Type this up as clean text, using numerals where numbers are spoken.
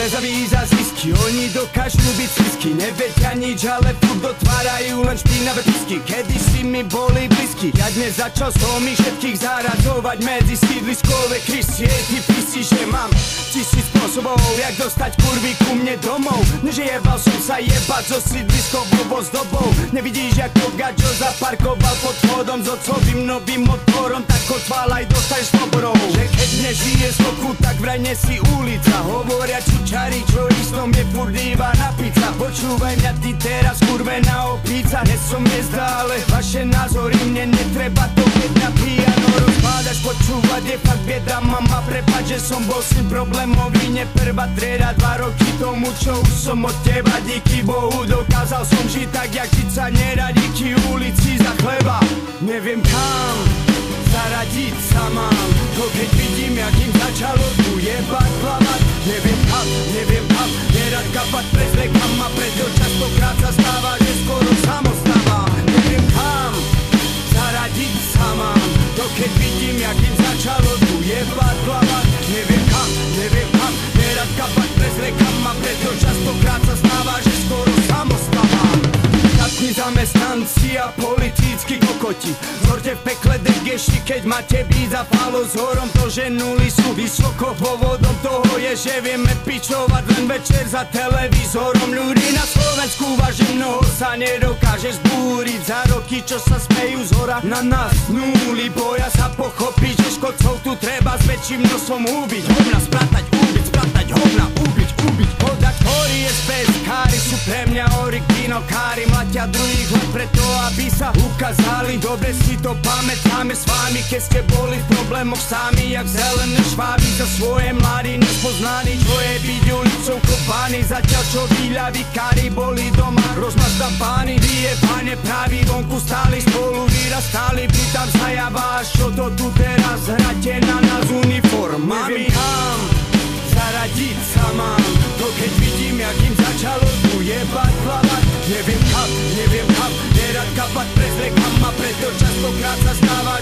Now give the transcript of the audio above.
Zlezaví za zisky, oni dokážu byť slisky. Nevedia nič, ale furt dotvárajú len špinavé pisky. Kedy si mi boli blízky, ja dnes začal s homi všetkých zaradzovať medzi sídliskové krysy. Ty písi, že mám 1000 spôsobov, jak dostať kurvy ku mne domov. Neže jebal som sa jebať so sídliskovou zdobou. Nevidíš, jak to gaďo zaparkoval pod vchodom s otcovým novým motorom, tak odval aj dostaneš sloborou. Že keď nežije z oku, tak vraj nesi ulica. Hovoria čučari, čo istom je furt iba na pizza. Počúvaj mňa ty teraz, kurvená opíca. Nie som hviezda, ale vaše názory mne netreba to, keď na piano rozpádaš. Počúvať je fakt bieda, mama, prepáč, že som bol s tým problémový. Neprvá trieda, 2 roky tomu, čo už som od teba, díky Bohu dokázal som žiť tak, jak žiť sa nedá, díky ulici za chleba. Neviem kam zaradiť sa mám, to keď vidím, jak im začalo tu jebať plavať. Neviem kam, nerad kapať prezlekam a preto častokrát sa stáva, že skoro samostávam. Neviem kam zaradiť sa mám, to keď vidím, jak im začalo tu jebať plavať. Neviem kam, nerad kapať prezlekam a preto častokrát sa stáva, že skoro samostávam. Štátni zamestnanci a politickí kokoti, zhorte v pekle degeši, keď máte byť za falo s horom. To, že nuly sú vysoko, pôvodom toho je, že vieme pičovať len večer za televízorom. Ľudí na Slovensku váži mnoho sa nedokáže zbúriť. Za roky, čo sa smejú z hora na nás nuly, boja sa pochopiť, že škodcov tu treba s väčším nosom ubiť. Hovna spratať, hovna ubiť. Voda, ktorý je bez káry, sú pre mňa originálkári. Mlatia druhých len preto, aby sa ukázali. Dobre si to pamätáme s vami, keď ste boli v problémoch sami, jak zelené šváby. Za svoje mladí nespoznaní, čo je byť ulicou kopaný. Zatiaľ čo výľavikári boli doma rozmazdávaní. Vyjebane praví, vonku stáli spolu vyrastali. Pýtam sa ja vás, čo to tu teraz hráte na nás uniformami. Neviem kam zaradiť sa mám, to keď vidím, jak im začalo tu jebať plavať. Neviem kam, nerad kapať prezlekam a preto častokrát sa stáva,